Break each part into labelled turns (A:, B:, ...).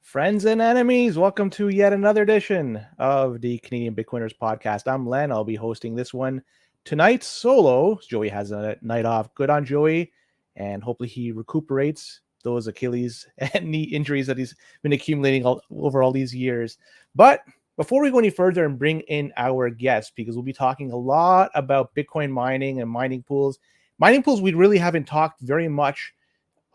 A: Friends and enemies, welcome to yet another edition of the Canadian Bitcoiners podcast. I'm Len. I'll be hosting this one tonight solo. Joey has a night off. Good on Joey, and hopefully he recuperates those Achilles and knee injuries that he's been accumulating over all these years. But before we go any further and bring in our guest, because we'll be talking a lot about Bitcoin mining and mining pools. Mining pools, we really haven't talked very much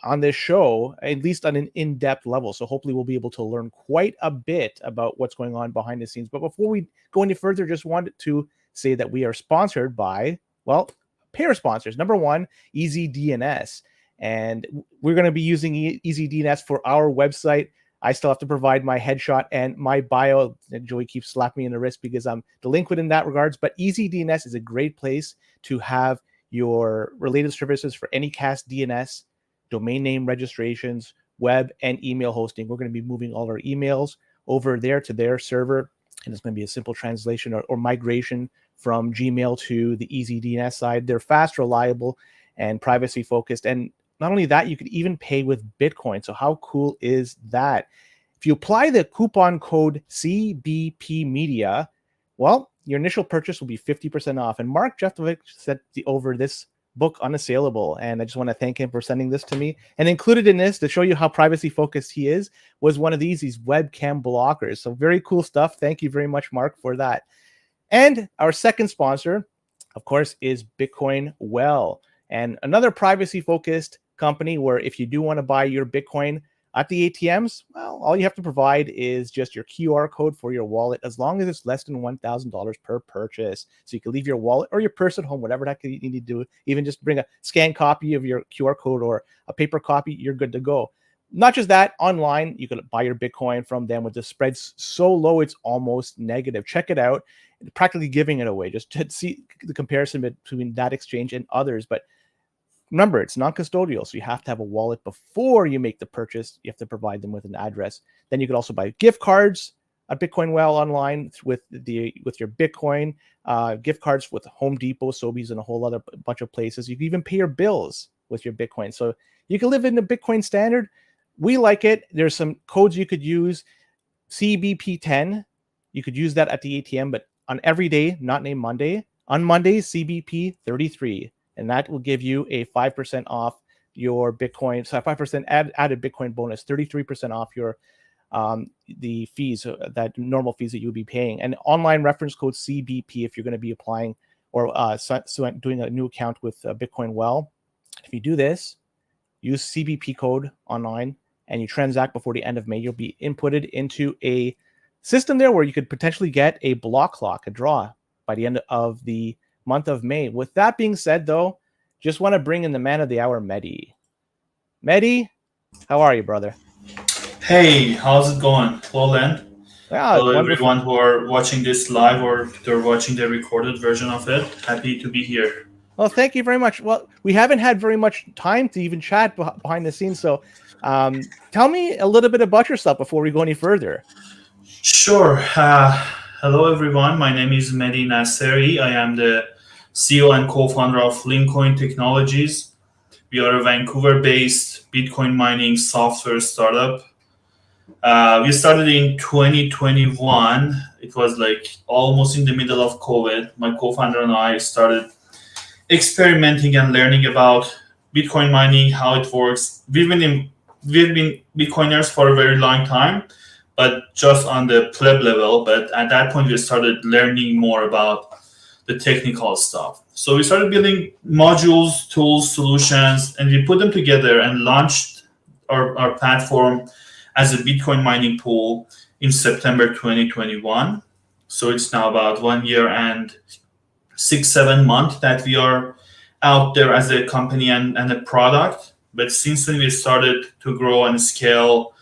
A: on this show, at least on an in-depth level. So hopefully we'll be able to learn quite a bit about what's going on behind the scenes. But before we go any further, just wanted to say that we are sponsored by, well, pair sponsors. Number one, EasyDNS. And we're going to be using EasyDNS for our website. I still have to provide my headshot and my bio. Joey keeps slapping me in the wrist because I'm delinquent in that regards. But EasyDNS is a great place to have your related services for any cast DNS, domain name registrations, web and email hosting. We're going to be moving all our emails over there to their server, and it's going to be a simple translation or migration from Gmail to the EasyDNS side. They're fast, reliable, and privacy focused. And not only that, you could even pay with Bitcoin. So how cool is that? If you apply the coupon code CBP Media, well, your initial purchase will be 50% off. And Mark Jeftovic sent over this book Unassailable, and I just want to thank him for sending this to me. And included in this, to show you how privacy focused he is, was one of these webcam blockers. So very cool stuff. Thank you very much, Mark, for that. And our second sponsor, of course, is Bitcoin Well, and another privacy focused company where if you do want to buy your Bitcoin at the ATMs, well, all you have to provide is just your QR code for your wallet, as long as it's less than $1,000 per purchase. So you can leave your wallet or your purse at home, whatever that you need to do. Even just bring a scanned copy of your QR code or a paper copy, you're good to go. Not just that, online, you can buy your Bitcoin from them with the spreads so low, it's almost negative. Check it out. Practically giving it away just to see the comparison between that exchange and others. But remember, it's non-custodial, so you have to have a wallet before you make the purchase. You have to provide them with an address. Then you could also buy gift cards at Bitcoin Well online with your Bitcoin, gift cards with Home Depot, Sobeys, and a whole other bunch of places. You can even pay your bills with your Bitcoin. So you can live in the Bitcoin standard. We like it. There's some codes you could use. CBP10, you could use that at the ATM, but on every day, not named Monday. On Mondays, CBP33. And that will give you a 5% off your Bitcoin. So 5% added Bitcoin bonus, 33% off your the fees, that normal fees that you'll be paying. And online reference code CBP if you're going to be applying or doing a new account with Bitcoin Well. If you do this, use CBP code online, and you transact before the end of May, you'll be inputted into a system there where you could potentially get a block clock, a draw by the end of the month of May. With that being said, though, just want to bring in the man of the hour, Medi. Medi, how are you, brother?
B: Hey, how's it going? Hello, Len. Hello,
A: Wonderful.
B: everyone who are watching this live or they're watching the recorded version of it. Happy to be here.
A: Well, thank you very much. Well, we haven't had very much time to even chat behind the scenes, so tell me a little bit about yourself before we go any further.
B: Sure. Hello, everyone. My name is Medi Naseri. I am the CEO and co-founder of Lincoin Technologies. We are a Vancouver-based Bitcoin mining software startup. We started in 2021. It was like almost in the middle of COVID. My co-founder and I started experimenting and learning about Bitcoin mining, how it works. We've been Bitcoiners for a very long time, but just on the pleb level. But at that point, we started learning more about the technical stuff. So we started building modules, tools, solutions, and we put them together and launched our platform as a Bitcoin mining pool in September 2021. So it's now about 1 year and 6-7 months that we are out there as a company and a product. But since then, we started to grow and scale.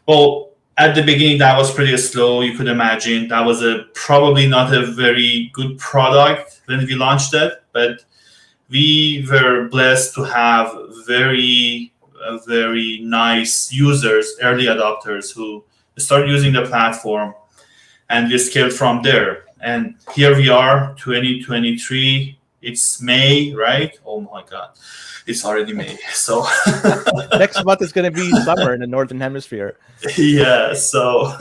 B: Well, at the beginning, that was pretty slow. You could imagine that was probably not a very good product when we launched it, but we were blessed to have very nice users, early adopters who started using the platform, and we scaled from there. And here we are, 2023. It's May, right? Oh my God, it's already May. So
A: Next month is going to be summer in the northern hemisphere.
B: yeah, so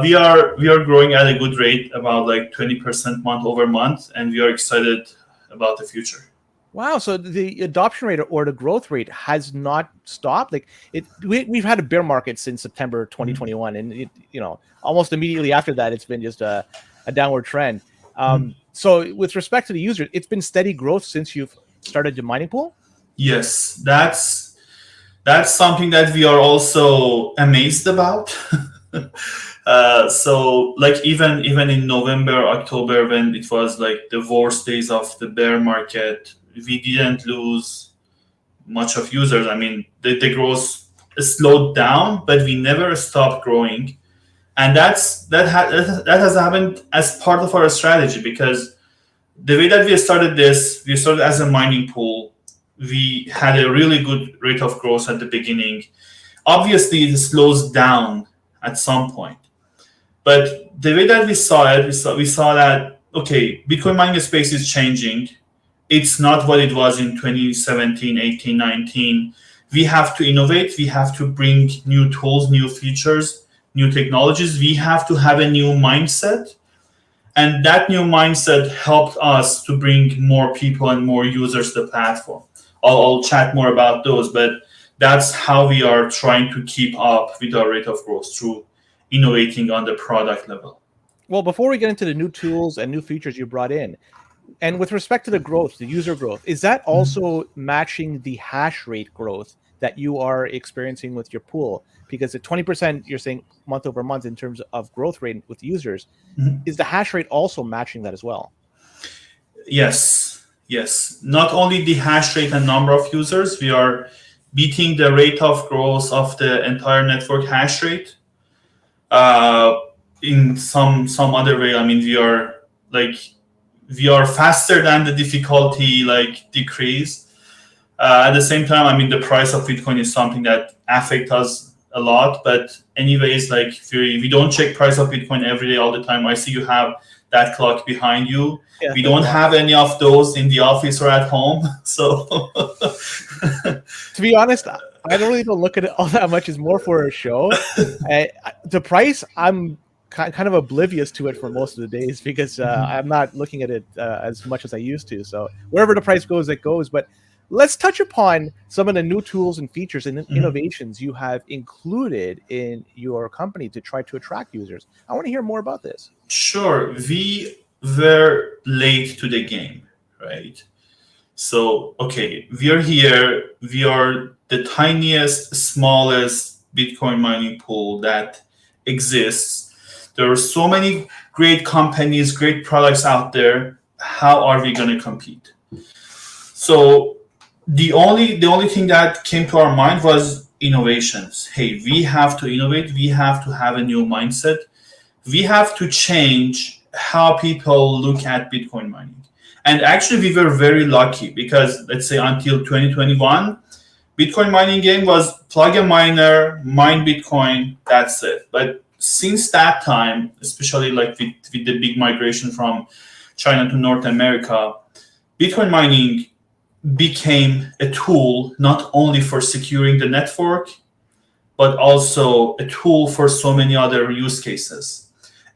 B: we are growing at a good rate, about like 20% month over month, and we are excited about the future.
A: Wow, so the adoption rate or the growth rate has not stopped. Like we've had a bear market since September 2021, and almost immediately after that, it's been just a downward trend. So with respect to the users, it's been steady growth since you've started the mining pool.
B: Yes, that's something that we are also amazed about. So like even in November, October, when it was like the worst days of the bear market, we didn't lose much of users. I mean, the growth slowed down, but we never stopped growing, and that has happened as part of our strategy, because the way that we started as a mining pool. We had a really good rate of growth at the beginning. Obviously, it slows down at some point. But the way that we saw it, we saw that, okay, Bitcoin mining space is changing. It's not what it was in 2017, 18, 19. We have to innovate. We have to bring new tools, new features, new technologies. We have to have a new mindset. And that new mindset helped us to bring more people and more users to the platform. I'll chat more about those, but that's how we are trying to keep up with our rate of growth, through innovating on the product level.
A: Well, before we get into the new tools and new features you brought in, and with respect to the growth, the user growth, is that also matching the hash rate growth that you are experiencing with your pool? Because at 20%, you're saying month over month in terms of growth rate with users, is the hash rate also matching that as well?
B: Yes. Not only the hash rate and number of users, we are beating the rate of growth of the entire network hash rate. In some other way, I mean, we are faster than the difficulty like decrease. At the same time, I mean, the price of Bitcoin is something that affects us a lot. But anyways, like we don't check price of Bitcoin every day, all the time. I see you have that clock behind you.
A: Yeah,
B: we don't have any of those in the office or at home. So
A: to be honest, I don't look at it all that much. It's more for a show. The price, I'm kind of oblivious to it for most of the days, because I'm not looking at it as much as I used to. So wherever the price goes, it goes. But let's touch upon some of the new tools and features and innovations you have included in your company to try to attract users. I want to hear more about this.
B: Sure. We were late to the game, right? So, okay, we are here. We are the tiniest, smallest Bitcoin mining pool that exists. There are so many great companies, great products out there. How are we going to compete? So, the only thing that came to our mind was innovations. Hey, we have to innovate. We have to have a new mindset. We have to change how people look at Bitcoin mining. And actually, we were very lucky, because let's say until 2021, Bitcoin mining game was plug a miner, mine Bitcoin, that's it. But since that time, especially like with the big migration from China to North America, Bitcoin mining became a tool not only for securing the network, but also a tool for so many other use cases.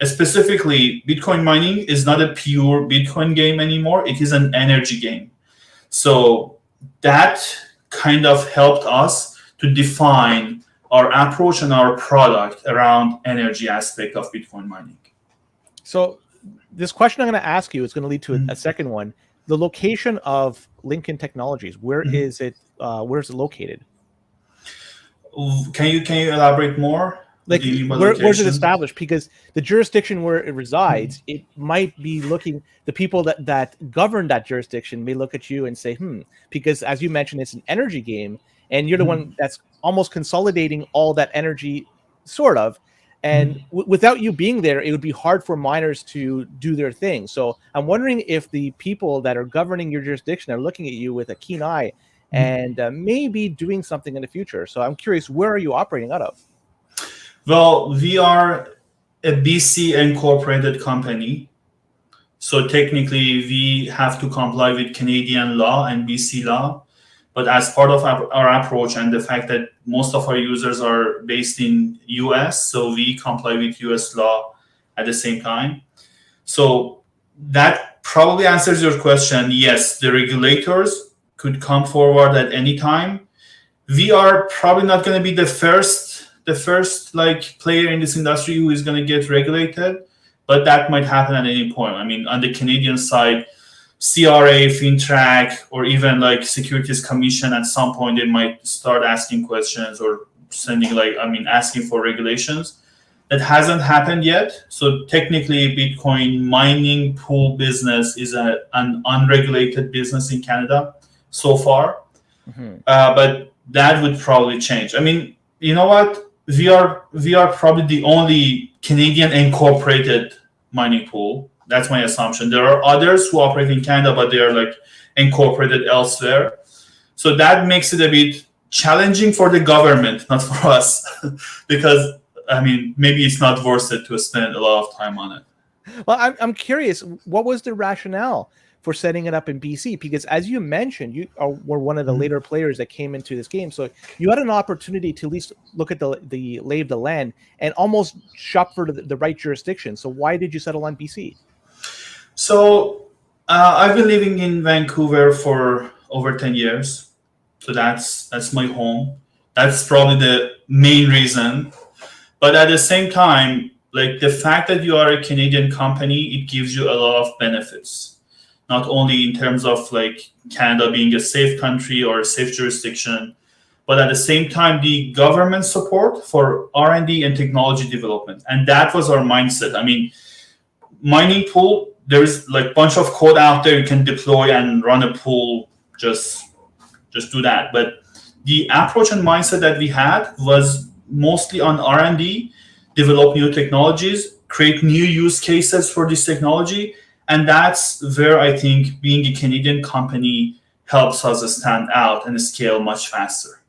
B: Specifically, Bitcoin mining is not a pure Bitcoin game anymore. It is an energy game. So that kind of helped us to define our approach and our product around energy aspect of Bitcoin mining.
A: So this question I'm going to ask you is going to lead to a second one. The location of Lincoln Technologies, where is it? Where is it located?
B: Can you elaborate more?
A: Like, where's it established? Because the jurisdiction where it resides, it might be looking, the people that govern that jurisdiction may look at you and say, because as you mentioned, it's an energy game, and you're the one that's almost consolidating all that energy, sort of. And without you being there, it would be hard for miners to do their thing. So I'm wondering if the people that are governing your jurisdiction are looking at you with a keen eye and maybe doing something in the future. So I'm curious, where are you operating out of?
B: Well, we are a BC incorporated company. So technically, we have to comply with Canadian law and BC law. But as part of our approach and the fact that most of our users are based in US, so we comply with US law at the same time. So that probably answers your question. Yes, the regulators could come forward at any time. We are probably not going to be the first like player in this industry who is going to get regulated, but that might happen at any point. I mean, on the Canadian side, CRA, FinTrack, or even like Securities Commission, at some point they might start asking questions or asking for regulations. That hasn't happened yet. So technically, Bitcoin mining pool business is an unregulated business in Canada so far. But that would probably change. I mean, you know what? We are probably the only Canadian incorporated mining pool. That's my assumption. There are others who operate in Canada, but they are like incorporated elsewhere. So that makes it a bit challenging for the government, not for us, because I mean, maybe it's not worth it to spend a lot of time on it.
A: Well, I'm curious, what was the rationale for setting it up in BC? Because as you mentioned, you were one of the later players that came into this game. So you had an opportunity to at least look at the lay of the land and almost shop for the right jurisdiction. So why did you settle on BC?
B: So I've been living in Vancouver for over 10 years. So that's my home. That's probably the main reason. But at the same time, like the fact that you are a Canadian company, it gives you a lot of benefits. Not only in terms of like Canada being a safe country or a safe jurisdiction, but at the same time, the government support for R&D and technology development. And that was our mindset. I mean, mining pool, there's like a bunch of code out there you can deploy and run a pool, just do that. But the approach and mindset that we had was mostly on R&D, develop new technologies, create new use cases for this technology. And that's where I think being a Canadian company helps us stand out and scale much faster.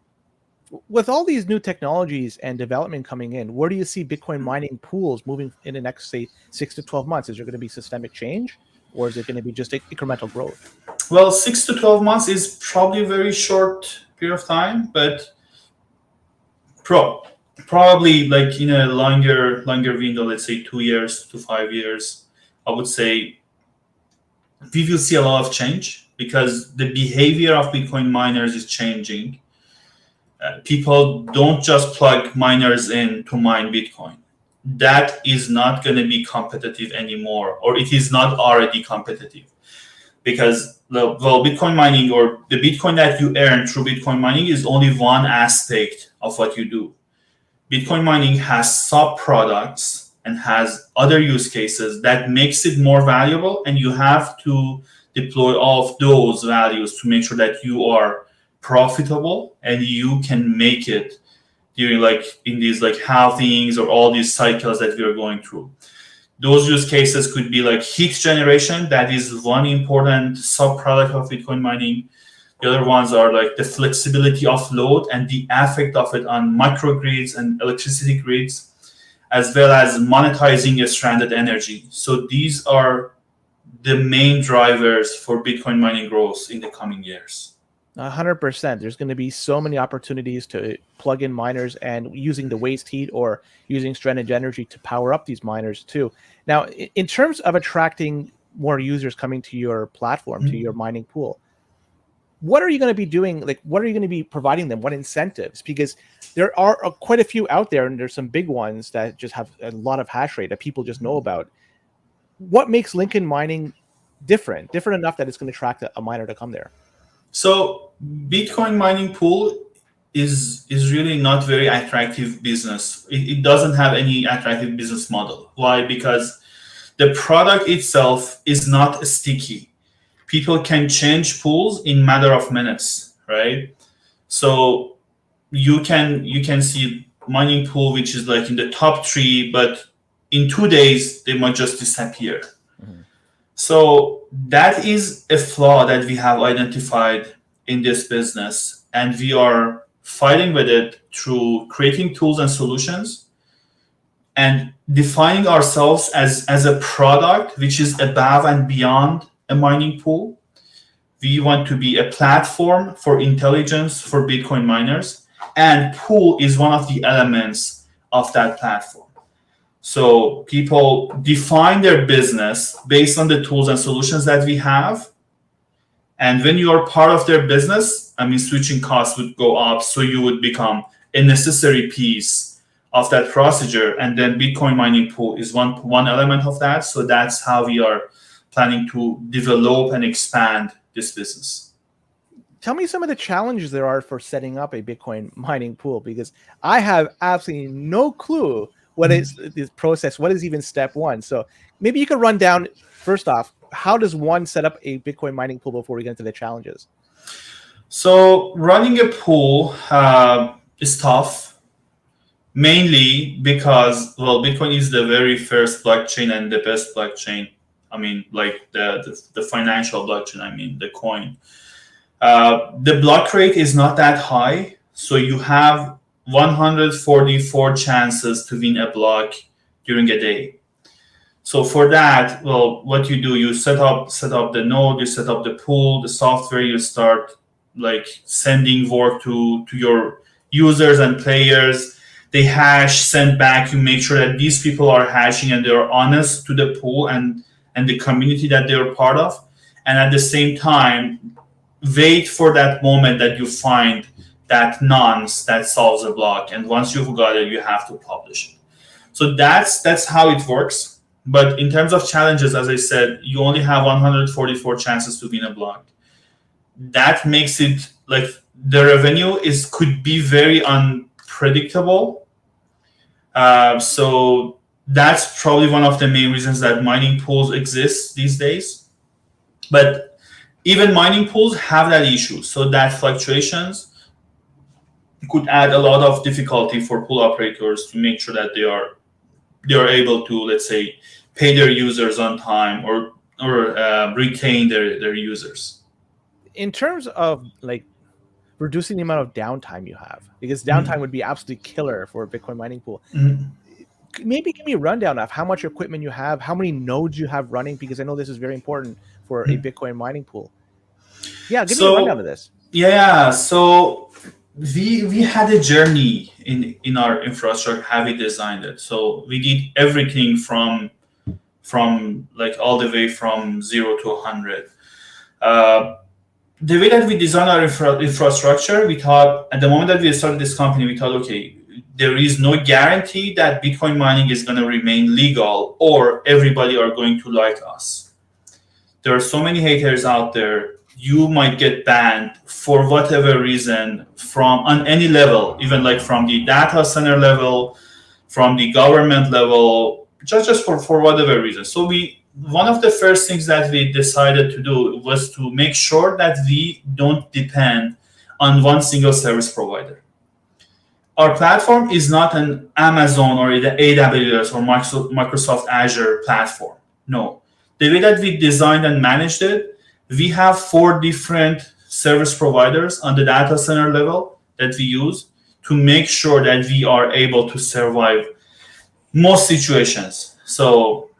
A: With all these new technologies and development coming in, where do you see Bitcoin mining pools moving in the next, say, 6 to 12 months? Is there going to be systemic change, or is it going to be just incremental growth?
B: Well, 6 to 12 months is probably a very short period of time, but probably like in a longer window, let's say 2 years to 5 years, I would say we will see a lot of change because the behavior of Bitcoin miners is changing. People don't just plug miners in to mine Bitcoin. That is not going to be competitive anymore, or it is not already competitive. Because Bitcoin mining, or the Bitcoin that you earn through Bitcoin mining, is only one aspect of what you do. Bitcoin mining has sub-products and has other use cases that makes it more valuable, and you have to deploy all of those values to make sure that you are profitable and you can make it during like in these like halvings or all these cycles that we are going through. Those use cases could be like heat generation. That is one important sub-product of Bitcoin mining. The other ones are like the flexibility of load and the effect of it on microgrids and electricity grids, as well as monetizing a stranded energy. So these are the main drivers for Bitcoin mining growth in the coming years.
A: 100%. There's going to be so many opportunities to plug in miners and using the waste heat or using stranded energy to power up these miners too. Now, in terms of attracting more users coming to your platform, to your mining pool, what are you going to be doing? Like, what are you going to be providing them? What incentives? Because there are quite a few out there, and there's some big ones that just have a lot of hash rate that people just know about. What makes Lincoln mining different enough that it's going to attract a miner to come there?
B: So Bitcoin mining pool is really not very attractive business. It doesn't have any attractive business model. Why? Because the product itself is not sticky. People can change pools in matter of minutes, right? So you can see mining pool which is like in the top 3, but in 2 days they might just disappear. Mm-hmm. So that is a flaw that we have identified in this business, and we are fighting with it through creating tools and solutions and defining ourselves as a product which is above and beyond a mining pool. We want to be a platform for intelligence for Bitcoin miners, and pool is one of the elements of that platform. So people define their business based on the tools and solutions that we have. And when you are part of their business, I mean, switching costs would go up. So you would become a necessary piece of that procedure. And then Bitcoin mining pool is one element of that. So that's how we are planning to develop and expand this business.
A: Tell me some of the challenges there are for setting up a Bitcoin mining pool, because I have absolutely no clue what is this process, what is even step one. So maybe you could run down, first off, how does one set up a Bitcoin mining pool before we get into the challenges?
B: So running a pool is tough, mainly because, well, Bitcoin is the very first blockchain and the best blockchain. I mean, like the financial blockchain, I mean, the coin. The block rate is not that high, so you have 144 chances to win a block during a day. So for that, well, what you do, you set up the node, you set up the pool, the software, you start like sending work to your users and players. They hash, send back, you make sure that these people are hashing and they're honest to the pool and the community that they're part of. And at the same time, wait for that moment that you find that nonce that solves a block. And once you've got it, you have to publish it. So that's how it works. But in terms of challenges, as I said, you only have 144 chances to win a block. That makes it like the revenue could be very unpredictable. So that's probably one of the main reasons that mining pools exist these days. But even mining pools have that issue, so that fluctuations could add a lot of difficulty for pool operators to make sure that they are able to, let's say, pay their users on time or retain their users.
A: In terms of like reducing the amount of downtime you have, because downtime would be absolutely killer for a Bitcoin mining pool. Maybe give me a rundown of how much equipment you have, how many nodes you have running, because I know this is very important for a Bitcoin mining pool. Yeah, give me a rundown of this.
B: Yeah, so we had a journey in our infrastructure, how we designed it. So we did everything from like all the way from 0 to 100. The way that we design our infrastructure, we thought at the moment that we started this company, we thought, okay, there is no guarantee that Bitcoin mining is going to remain legal or everybody are going to like us. There are so many haters out there. You might get banned for whatever reason from on any level, even like from the data center level, from the government level, just for whatever reason. So one of the first things that we decided to do was to make sure that we don't depend on one single service provider. Our platform is not an Amazon or the AWS or Microsoft Azure platform. No. The way that we designed and managed it, we have 4 different service providers on the data center level that we use to make sure that we are able to survive most situations. So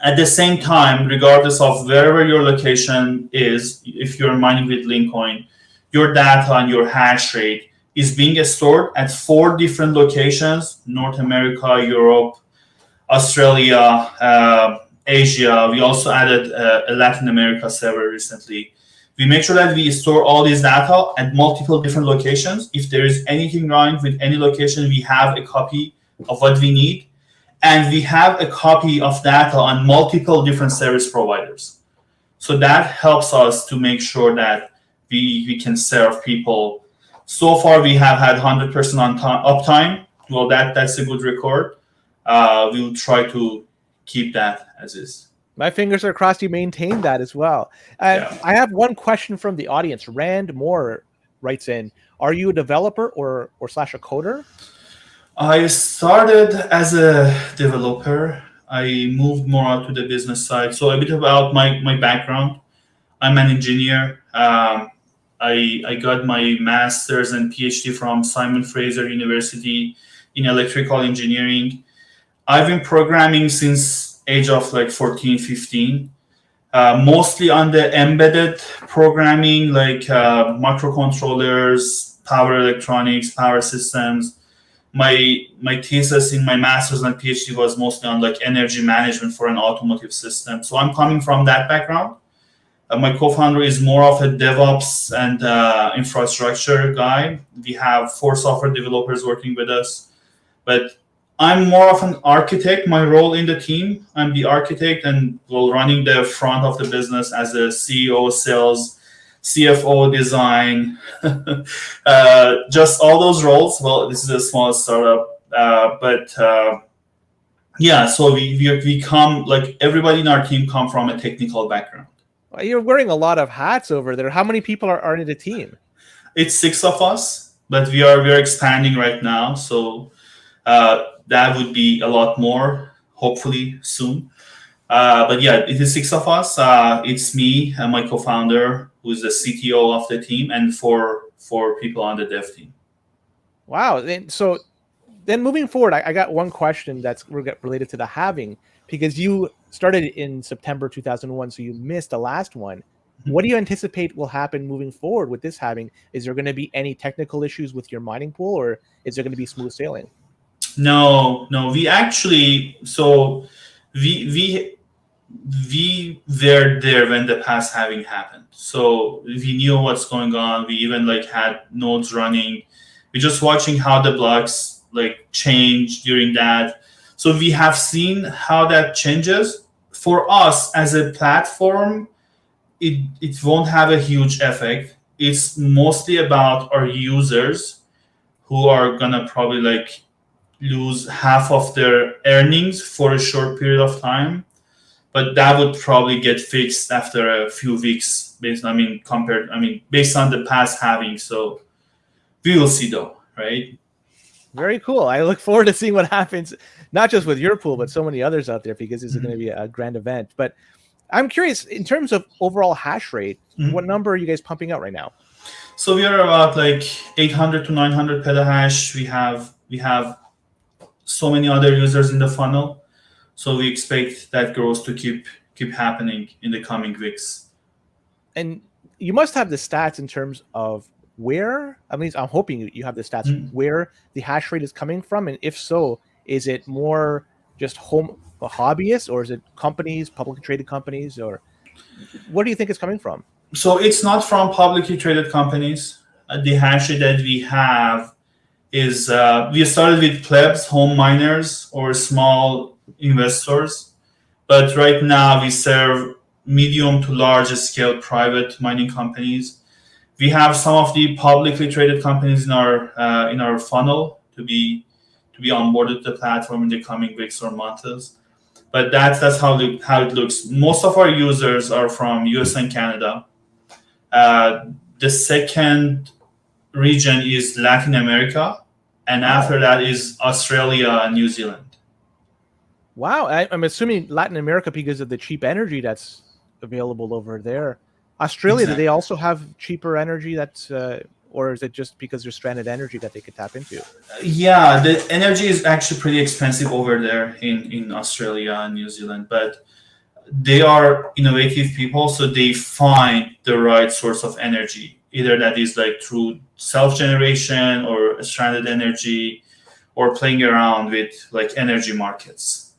B: at the same time, regardless of wherever your location is, if you're mining with Lincoin, your data and your hash rate is being stored at 4 different locations: North America, Europe, Australia, Asia. We also added a Latin America server recently. We make sure that we store all this data at multiple different locations. If there is anything wrong with any location, we have a copy of what we need. And we have a copy of data on multiple different service providers. So that helps us to make sure that we can serve people. So far, we have had 100% uptime. Well, that's a good record. We'll try to keep that as is.
A: My fingers are crossed you maintain that as well.
B: Yeah.
A: I have one question from the audience. Rand Moore writes in, are you a developer or / a coder?
B: I started as a developer. I moved more out to the business side. So a bit about my background. I'm an engineer. I got my master's and PhD from Simon Fraser University in electrical engineering. I've been programming since age of like 14, 15. Mostly on the embedded programming, like microcontrollers, power electronics, power systems. My thesis in my master's and PhD was mostly on like energy management for an automotive system. So I'm coming from that background. My co-founder is more of a DevOps and infrastructure guy. We have 4 software developers working with us, but I'm more of an architect. My role in the team, I'm the architect and running the front of the business as a CEO, sales, CFO, design, just all those roles. Well, this is a small startup, but yeah. So we come, like everybody in our team come from a technical background.
A: Well, you're wearing a lot of hats over there. How many people are in the team?
B: It's 6 of us, but we are expanding right now. So that would be a lot more, hopefully soon. But yeah, it is 6 of us. It's me and my co-founder, who's the CTO of the team, and four people on the dev team.
A: Wow. So then moving forward, I got one question that's related to the halving, because you started in September 2001, so you missed the last one. What do you anticipate will happen moving forward with this halving? Is there going to be any technical issues with your mining pool, or is there going to be smooth sailing?
B: No. We actually, so we were there when the past halving happened. So we knew what's going on. We even like had nodes running. We're just watching how the blocks like change during that. So we have seen how that changes. For us as a platform, it won't have a huge effect. It's mostly about our users who are gonna probably like lose half of their earnings for a short period of time, but that would probably get fixed after a few weeks based on the past halving. So we will see though, right?
A: Very cool. I look forward to seeing what happens, not just with your pool, but so many others out there, because this is going to be a grand event. But I'm curious, in terms of overall hash rate, what number are you guys pumping out right now?
B: So we are about like 800 to 900 petahash. We have so many other users in the funnel, so we expect that growth to keep happening in the coming weeks.
A: And you must have the stats in terms of where, at least I'm hoping you have the stats, where the hash rate is coming from, and if so, is it more just hobbyists, or is it companies, publicly traded companies, or what do you think it's coming from?
B: So it's not from publicly traded companies. The hash rate that we have is we started with plebs, home miners, or small investors, but right now we serve medium to large scale private mining companies. We have some of the publicly traded companies in our funnel to be onboarded to the platform in the coming weeks or months. But that's how it looks. Most of our users are from US and Canada. The second region is Latin America, and after that is Australia and New Zealand.
A: Wow, I'm assuming Latin America because of the cheap energy that's available over there. Australia, exactly. Do they also have cheaper energy that's, or is it just because there's stranded energy that they could tap into?
B: Yeah, the energy is actually pretty expensive over there in Australia and New Zealand, but they are innovative people, so they find the right source of energy, either that is like through self-generation or stranded energy, or playing around with like energy markets.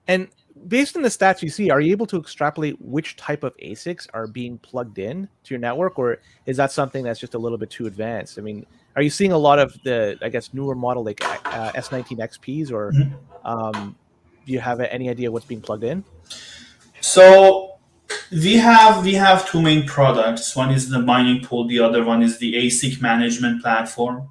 A: And based on the stats you see, are you able to extrapolate which type of ASICs are being plugged in to your network, or is that something that's just a little bit too advanced? I mean, are you seeing a lot of the, I guess, newer model like S19 XPs, or do you have any idea what's being plugged in?
B: So we have 2 main products. One is the mining pool, the other one is the ASIC management platform.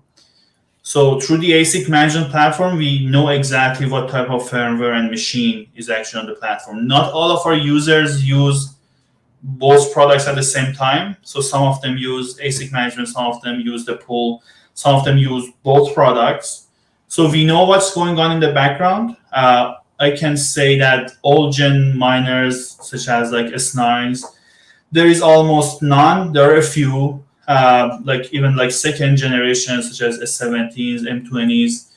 B: So through the ASIC management platform, we know exactly what type of firmware and machine is actually on the platform. Not all of our users use both products at the same time. So some of them use ASIC management, some of them use the pool, some of them use both products. So we know what's going on in the background. I can say that old gen miners, such as like S9s, there is almost none. There are a few, like even like second generation, such as S17s, M20s.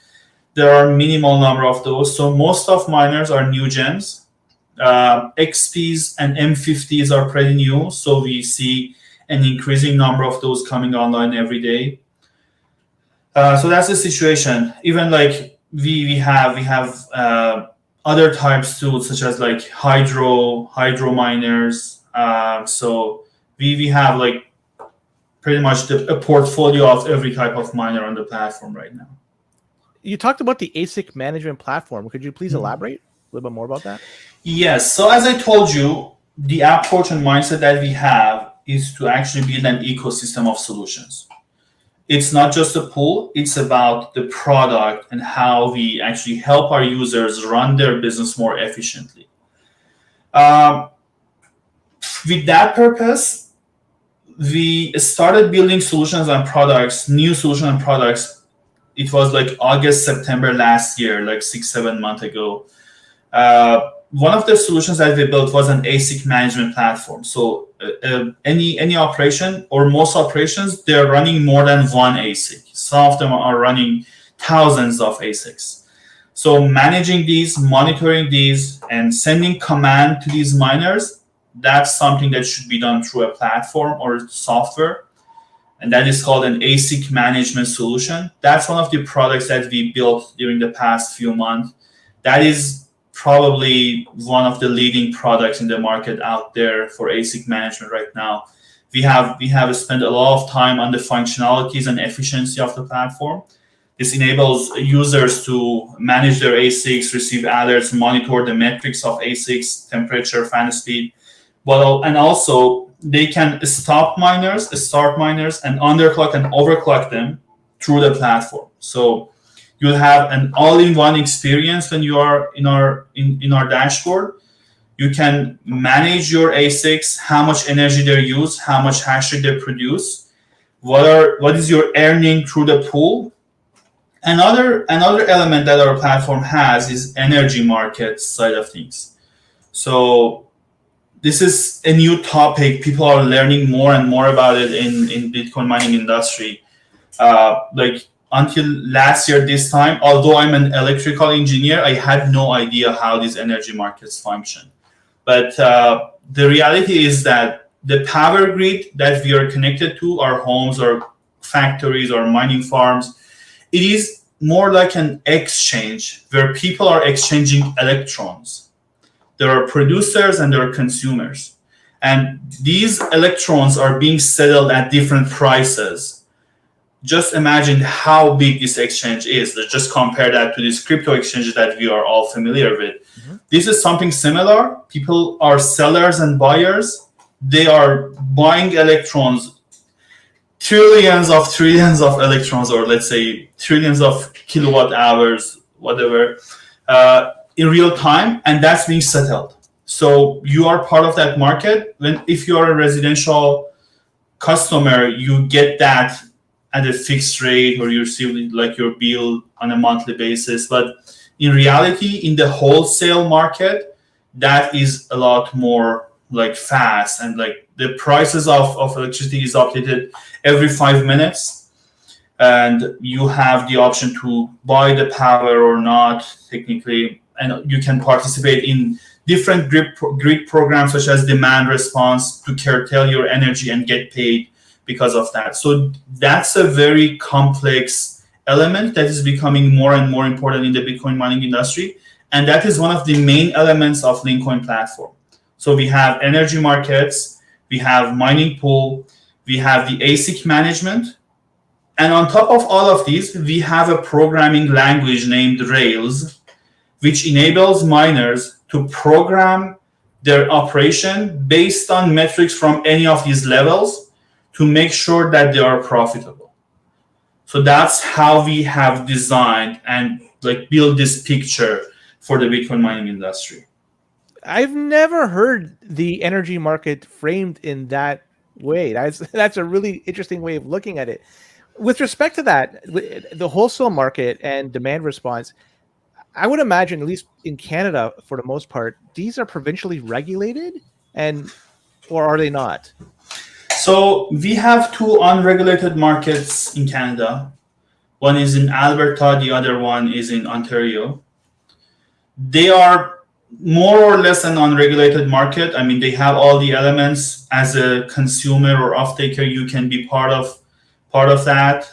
B: there are minimal number of those. So most of miners are new gens. XPs and M50s are pretty new. So we see an increasing number of those coming online every day. So that's the situation. Even like we have other types too, such as like hydro miners. So we have like pretty much a portfolio of every type of miner on the platform right now.
A: You talked about the ASIC management platform. Could you please elaborate a little bit more about that?
B: Yes. So as I told you, the approach and mindset that we have is to actually build an ecosystem of solutions. It's not just a pool, it's about the product and how we actually help our users run their business more efficiently. With that purpose, we started building solutions and products, new solutions and products. It was like August, September last year, like 6-7 months ago. One of the solutions that we built was an ASIC management platform. So any operation or most operations, they're running more than one ASIC. Some of them are running thousands of ASICs. So managing these, monitoring these, and sending command to these miners, that's something that should be done through a platform or software. And that is called an ASIC management solution. That's one of the products that we built during the past few months. That is probably one of the leading products in the market out there for ASIC management right now. We have spent a lot of time on the functionalities and efficiency of the platform. This enables users to manage their ASICs, receive alerts, monitor the metrics of ASICs, temperature, fan speed, and also they can stop miners, start miners, and underclock and overclock them through the platform. So you'll have an all-in-one experience when you are in our dashboard. You can manage your ASICs, how much energy they use, how much hash rate they produce, what is your earning through the pool. Another element that our platform has is energy market side of things. So this is a new topic. People are learning more and more about it in Bitcoin mining industry. Like until last year this time, although I'm an electrical engineer, I had no idea how these energy markets function. But the reality is that the power grid that we are connected to, our homes, our factories, our mining farms, it is more like an exchange where people are exchanging electrons. There are producers and there are consumers. And these electrons are being settled at different prices. Just imagine how big this exchange is. Let's just compare that to these crypto exchanges that we are all familiar with. Mm-hmm. This is something similar. People are sellers and buyers. They are buying electrons, trillions of electrons, or let's say trillions of kilowatt hours, whatever, in real time, and that's being settled. So you are part of that market. If you are a residential customer, you get that at a fixed rate, or you receive like your bill on a monthly basis. But in reality, in the wholesale market, that is a lot more like fast, and like the prices of electricity is updated every 5 minutes, and you have the option to buy the power or not technically, and you can participate in different grid programs such as demand response to curtail your energy and get paid because of that. So that's a very complex element that is becoming more and more important in the Bitcoin mining industry, and that is one of the main elements of Lincoin platform. So we have energy markets, we have mining pool, we have the ASIC management, and on top of all of these, we have a programming language named Rails, which enables miners to program their operation based on metrics from any of these levels to make sure that they are profitable. So that's how we have designed and like build this picture for the Bitcoin mining industry.
A: I've never heard the energy market framed in that way. That's a really interesting way of looking at it. With respect to that, the wholesale market and demand response, I would imagine, at least in Canada, for the most part, these are provincially regulated, or are they not?
B: So we have two unregulated markets in Canada. One is in Alberta, the other one is in Ontario. They are more or less an unregulated market. I mean, they have all the elements. As a consumer or off-taker, you can be part of that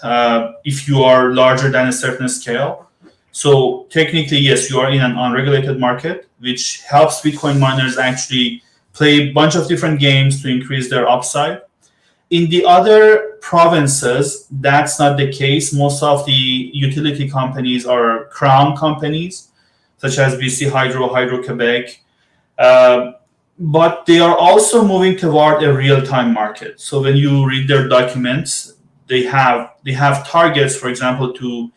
B: if you are larger than a certain scale. So technically, yes, you are in an unregulated market, which helps Bitcoin miners actually play a bunch of different games to increase their upside. In the other provinces, that's not the case. Most of the utility companies are crown companies, such as BC Hydro, Hydro-Quebec. Uh, but they are also moving toward a real-time market. So when you read their documents, they have targets, for example, to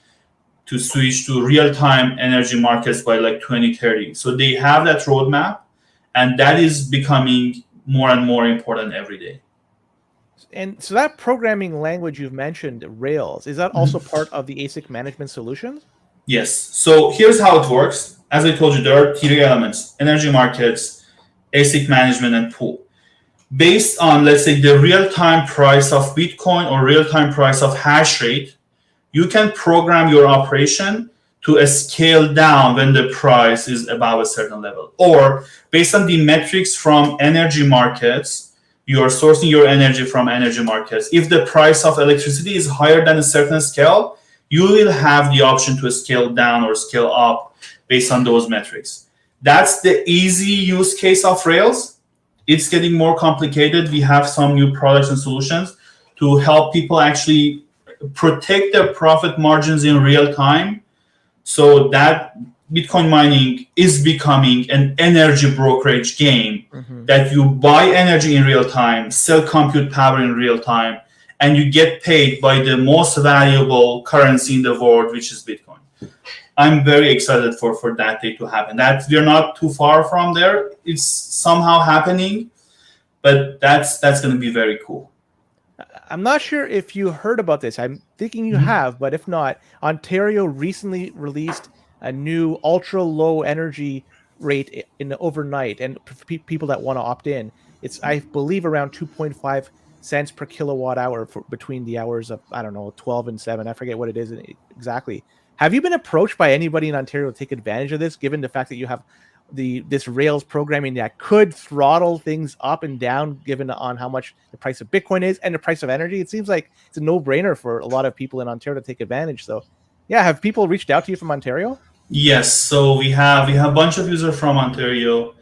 B: switch to real-time energy markets by like 2030. So they have that roadmap, and that is becoming more and more important every day.
A: And so that programming language you've mentioned, Rails, is that also part of the ASIC management solutions?
B: Yes. So here's how it works. As I told you, there are three elements: energy markets, ASIC management, and pool. Based on, let's say, the real-time price of Bitcoin or real-time price of hash rate, you can program your operation to scale down when the price is above a certain level. Or based on the metrics from energy markets, you are sourcing your energy from energy markets. If the price of electricity is higher than a certain scale, you will have the option to scale down or scale up based on those metrics. That's the easy use case of Rails. It's getting more complicated. We have some new products and solutions to help people actually protect their profit margins in real time, so that Bitcoin mining is becoming an energy brokerage game, that you buy energy in real time, sell compute power in real time, and you get paid by the most valuable currency in the world, which is Bitcoin. I'm very excited for that day to happen. That we're not too far from there. It's somehow happening, but that's going to be very cool.
A: I'm not sure if you heard about this. I'm thinking you have, but if not, Ontario recently released a new ultra low energy rate in the overnight, and for people that want to opt in, it's, I believe, around 2.5 cents per kilowatt hour for between the hours of, I don't know, 12 and 7. I forget what it is exactly. Have you been approached by anybody in Ontario to take advantage of this, given the fact that you have this Rails programming that could throttle things up and down given on how much the price of Bitcoin is and the price of energy? It seems like it's a no-brainer for a lot of people in Ontario to take advantage. So yeah, have people reached out to you from Ontario?
B: Yes, so we have a bunch of users from Ontario.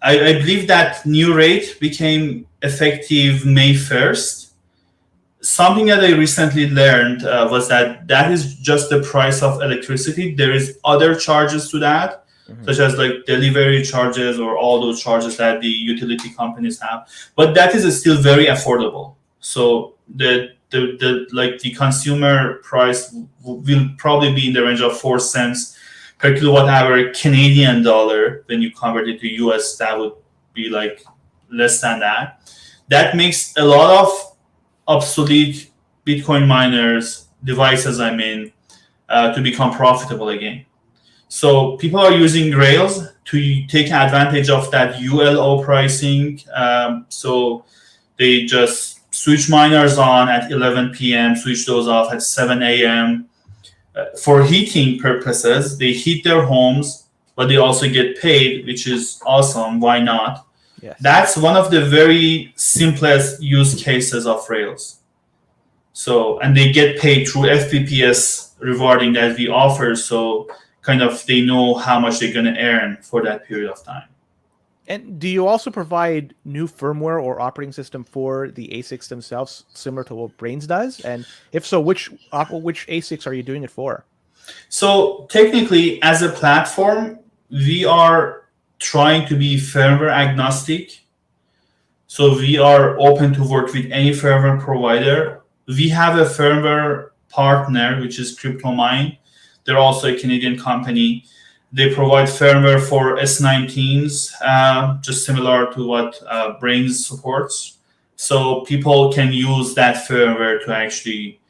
B: I believe that new rate became effective May 1st. Something that I recently learned was that is just the price of electricity. There is other charges to that, such as like delivery charges or all those charges that the utility companies have. But that is still very affordable. So the consumer price will probably be in the range of 4 cents per kilowatt hour Canadian dollar. When you convert it to US, that would be like less than that. That makes a lot of obsolete Bitcoin miners devices, to become profitable again. So people are using Rails to take advantage of that ULO pricing. So they just switch miners on at 11 p.m., switch those off at 7 a.m. For heating purposes, they heat their homes, but they also get paid, which is awesome. Why not?
A: Yes.
B: That's one of the very simplest use cases of Rails. So, and they get paid through FPPS rewarding that we offer. So kind of they know how much they're going to earn for that period of time.
A: And do you also provide new firmware or operating system for the ASICs themselves, similar to what Brains does? And if so, which ASICs are you doing it for?
B: So technically, as a platform, we are trying to be firmware agnostic. So we are open to work with any firmware provider. We have a firmware partner, which is CryptoMine. They're also a Canadian company. They provide firmware for S19s, just similar to what Brains supports. So people can use that firmware to actually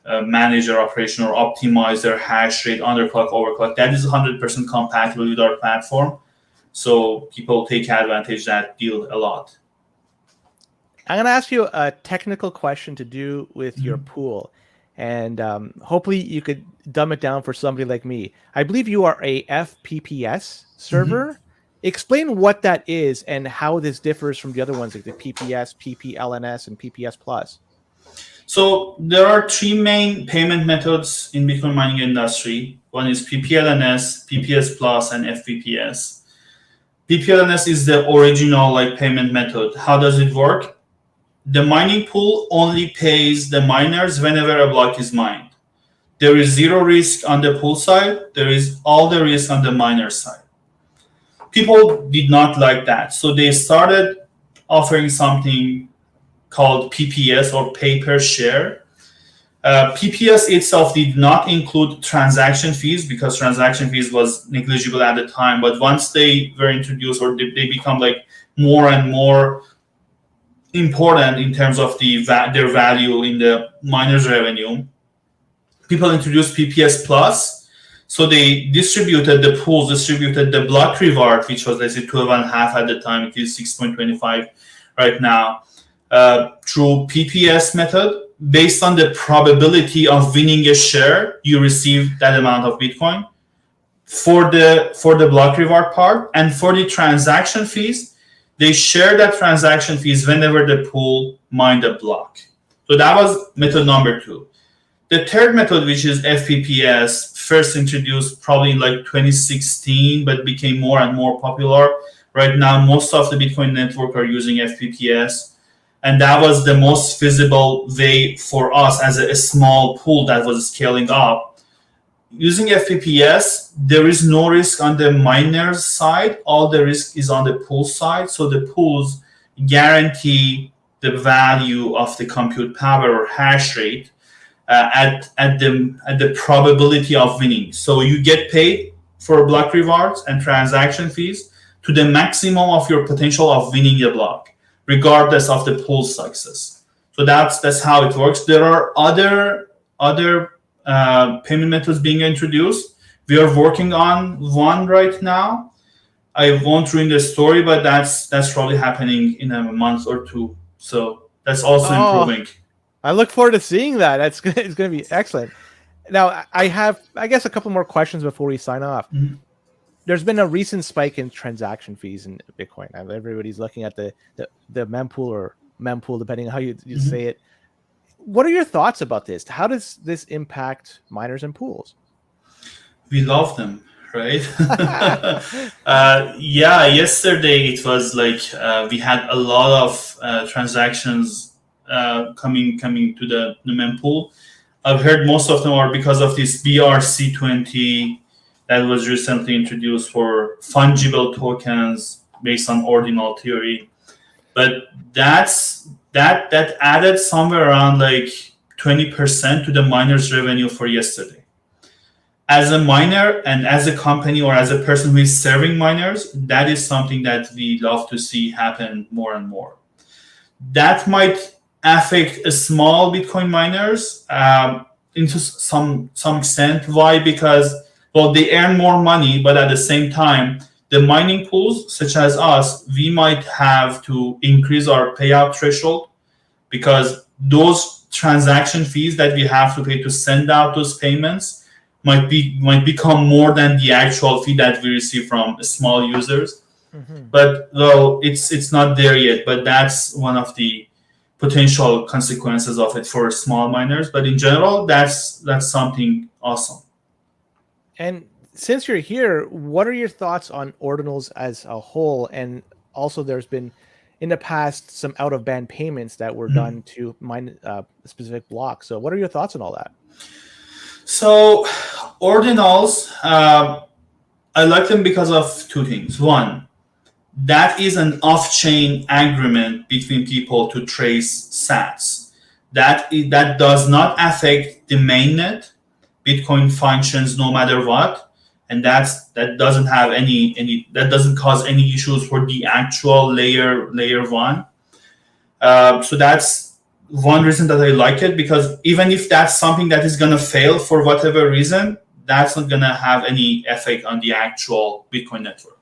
B: manage their operation or optimize their hash rate, underclock, overclock. That is 100% compatible with our platform. So people take advantage of that deal a lot.
A: I'm going to ask you a technical question to do with your pool. and hopefully you could dumb it down for somebody like me. I believe you are a FPPS server. Explain what that is and how this differs from the other ones like the PPS, PPLNS, and PPS Plus.
B: So there are three main payment methods in Bitcoin mining industry. One is PPLNS, PPS Plus, and FPPS. PPLNS is the original payment method. How does it work? The mining pool only pays the miners whenever a block is mined. There is zero risk on the pool side. There is all the risk on the miner side. People did not like that, so they started offering something called PPS, or pay per share. PPS itself did not include transaction fees because transaction fees was negligible at the time. But once they were introduced, or they become more and more important in terms of their value in the miners' revenue, people introduced PPS Plus. So they distributed the block reward, which was, let's say, 12.5 at the time. It is 6.25 right now, through PPS method. Based on the probability of winning a share, you receive that amount of Bitcoin for the block reward part. And for the transaction fees, they share that transaction fees whenever the pool mined a block. So that was method number 2. The third method, which is FPPS, first introduced probably in 2016, but became more and more popular. Right now, most of the Bitcoin network are using FPPS. And that was the most feasible way for us as a small pool that was scaling up. Using FPPS, there is no risk on the miner's side. All the risk is on the pool side. So the pools guarantee the value of the compute power or hash rate at the probability of winning. So you get paid for block rewards and transaction fees to the maximum of your potential of winning a block, regardless of the pool success. So that's how it works. There are other payment methods being introduced. We are working on one right now. I won't ruin the story, but that's probably happening in a month or two. So that's also improving.
A: I look forward to seeing that. It's going to be excellent. Now, I have, I guess, a couple more questions before we sign off. Mm-hmm. There's been a recent spike in transaction fees in Bitcoin. Everybody's looking at the mempool or mempool, depending on how you mm-hmm. say it. What are your thoughts about this? How does this impact miners and pools?
B: We love them, right? Yesterday it was we had a lot of transactions coming to the mempool. I've heard most of them are because of this BRC20 that was recently introduced for fungible tokens based on ordinal theory. But that added somewhere around 20% to the miner's revenue for yesterday. As a miner and as a company or as a person who is serving miners, that is something that we love to see happen more and more. That might affect a small Bitcoin miners into some extent. Why? Because, well, they earn more money, but at the same time, the mining pools, such as us, we might have to increase our payout threshold because those transaction fees that we have to pay to send out those payments might become more than the actual fee that we receive from small users. Mm-hmm. But well, it's not there yet. But that's one of the potential consequences of it for small miners. But in general, that's something awesome.
A: And since you're here, what are your thoughts on ordinals as a whole? And also, there's been in the past some out-of-band payments that were done to mine specific blocks. So what are your thoughts on all that?
B: So ordinals, I like them because of two things. One, that is an off-chain agreement between people to trace sats. That does not affect the mainnet. Bitcoin functions no matter what. And that doesn't have that doesn't cause any issues for the actual layer one. So that's one reason that I like it, because even if that's something that is gonna fail for whatever reason, that's not gonna have any effect on the actual Bitcoin network.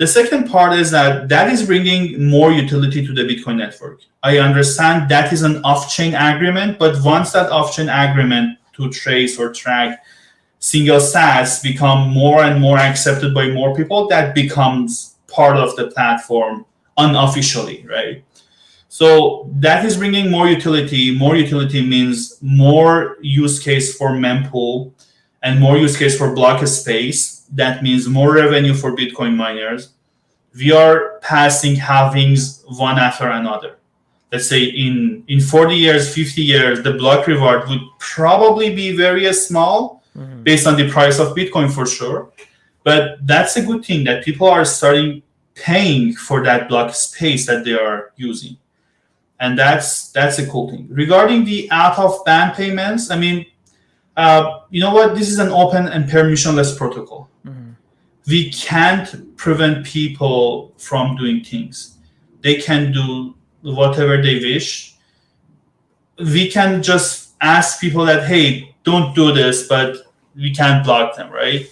B: The second part is that is bringing more utility to the Bitcoin network. I understand that is an off-chain agreement, but once that off-chain agreement to trace or track single sats become more and more accepted by more people, that becomes part of the platform unofficially, right? So that is bringing more utility. More utility means more use case for mempool and more use case for block space. That means more revenue for Bitcoin miners. We are passing halvings one after another. Let's say in 40 years, 50 years, the block reward would probably be very small based on the price of Bitcoin for sure. But that's a good thing that people are starting paying for that block space that they are using. And that's a cool thing. Regarding the out-of-band payments, I mean, you know what? This is an open and permissionless protocol. We can't prevent people from doing things. They can do whatever they wish. We can just ask people that, hey, don't do this, but we can't block them, right?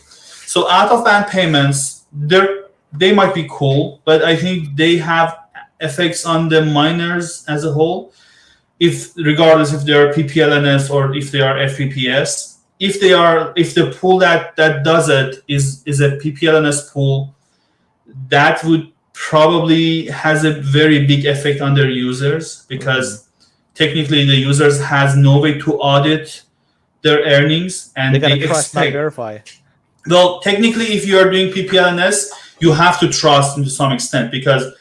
B: So out-of-band payments, they might be cool, but I think they have effects on the miners as a whole, regardless if they are PPLNS or if they are FPPS. If the pool that does it is a PPLNS pool, that would probably has a very big effect on their users, because technically the users has no way to audit their earnings, and
A: they gotta trust, not verify.
B: Well, technically, if you are doing PPLNS, you have to trust to some extent, because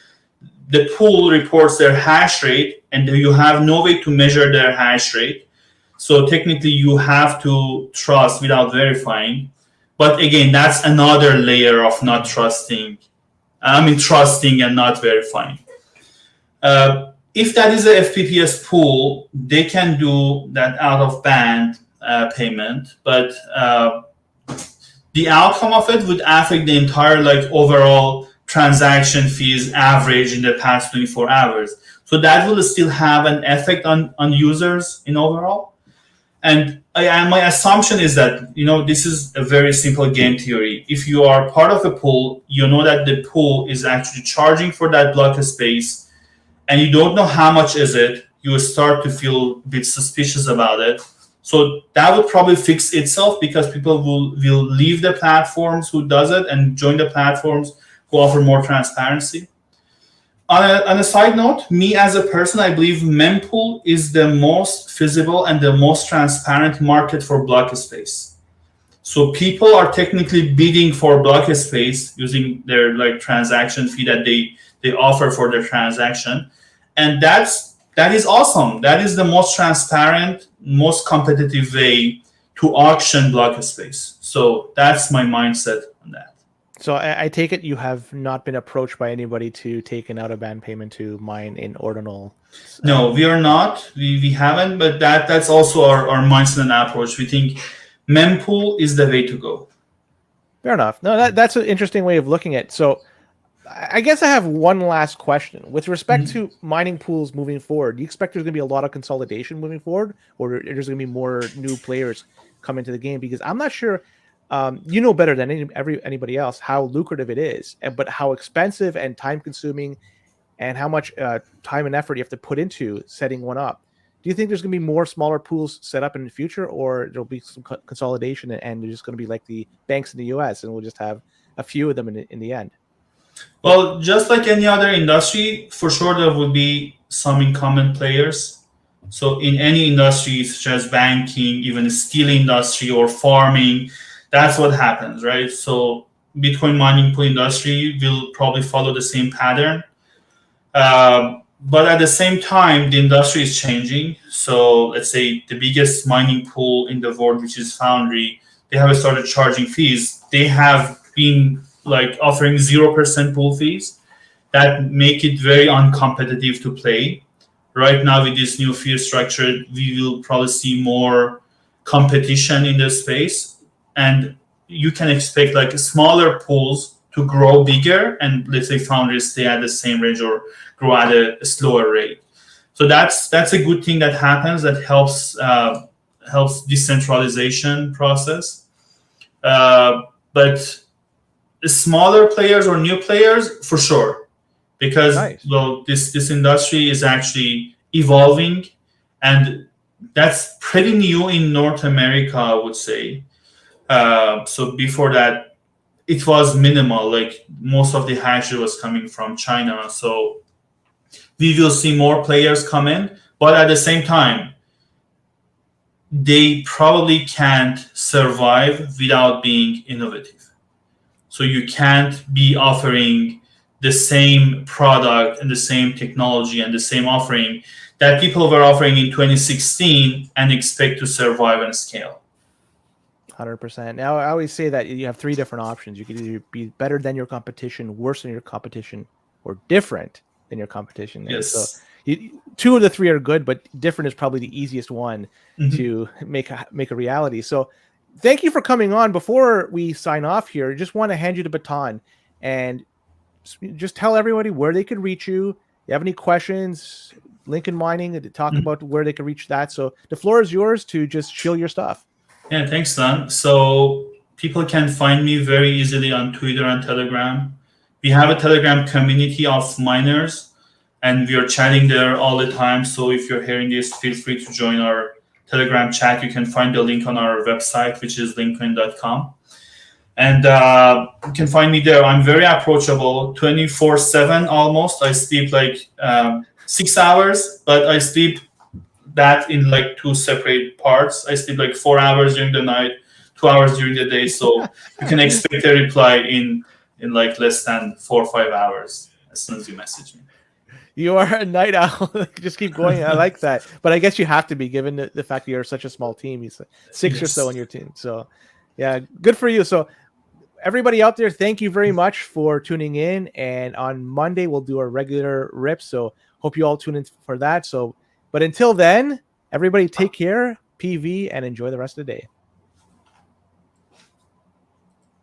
B: the pool reports their hash rate, and you have no way to measure their hash rate. So technically, you have to trust without verifying. But again, that's another layer of not trusting. Trusting and not verifying. If that is a FPPS pool, they can do that out-of-band payment, but the outcome of it would affect the entire overall transaction fees average in the past 24 hours. So that will still have an effect on users in overall. And my assumption is that, this is a very simple game theory. If you are part of a pool, you know that the pool is actually charging for that block space, and you don't know how much is it, you will start to feel a bit suspicious about it. So that would probably fix itself, because people will leave the platforms who does it and join the platforms who offer more transparency. On a side note, me as a person, I believe mempool is the most feasible and the most transparent market for block space. So people are technically bidding for block space using their transaction fee that they offer for their transaction, and that is awesome. That is the most transparent, most competitive way to auction block space. So that's my mindset on that.
A: So I take it you have not been approached by anybody to take an out-of-band payment to mine in Ordinal?
B: No, we are not. We haven't, but that's also our mindset and approach. We think mempool is the way to go.
A: Fair enough. No, that's an interesting way of looking at it. So I guess I have one last question. With respect to mining pools moving forward, do you expect there's going to be a lot of consolidation moving forward, or there's going to be more new players come into the game? Because I'm not sure, you know better than anybody else how lucrative it is, but how expensive and time-consuming and how much time and effort you have to put into setting one up. Do you think there's going to be more smaller pools set up in the future, or there'll be some consolidation and they're just going to be like the banks in the US and we'll just have a few of them in the end?
B: Well, just like any other industry, for sure there will be some incumbent players. So in any industry, such as banking, even the steel industry or farming, that's what happens, right? So Bitcoin mining pool industry will probably follow the same pattern. But at the same time, the industry is changing. So let's say the biggest mining pool in the world, which is Foundry, they have started charging fees. They have been offering 0% pool fees that make it very uncompetitive to play. Right now, with this new fee structure, we will probably see more competition in the space, and you can expect smaller pools to grow bigger, and let's say Foundries stay at the same range or grow at a slower rate. So that's a good thing that happens, that helps decentralization process. But smaller players or new players, for sure, because
A: Nice.
B: well, this industry is actually evolving, and that's pretty new in North America, I would say. So before that, it was minimal. Like most of the hash rate was coming from China. So we will see more players come in, but at the same time, they probably can't survive without being innovative. So you can't be offering the same product and the same technology and the same offering that people were offering in 2016 and expect to survive and scale.
A: 100%. Now, I always say that you have three different options. You could either be better than your competition, worse than your competition, or different than your competition. And
B: Yes.
A: so two of the three are good, but different is probably the easiest one
B: Mhm.
A: to make a reality. So thank you for coming on. Before we sign off here, I just want to hand you the baton and just tell everybody where they could reach you. You have any questions, Lincoln Mining, to talk about where they could reach that. So the floor is yours to just shill your stuff.
B: Yeah, thanks, Dan. So people can find me very easily on Twitter and Telegram. We have a Telegram community of miners, and we are chatting there all the time. So if you're hearing this, feel free to join our Telegram chat. You can find the link on our website, which is lincoin.com. And you can find me there. I'm very approachable, 24/7 almost. I sleep like 6 hours, but I sleep that in like two separate parts. I sleep like 4 hours during the night, 2 hours during the day. So you can expect a reply in like less than 4 or 5 hours as soon as you message me.
A: You are a night owl. Just keep going. I like that. But I guess you have to be, given the fact that you're such a small team. You said six or so on your team. So yeah, good for you. So everybody out there, thank you very much for tuning in. And on Monday, we'll do our regular rip. So hope you all tune in for that. So, but until then, everybody take care, PV, and enjoy the rest of the day.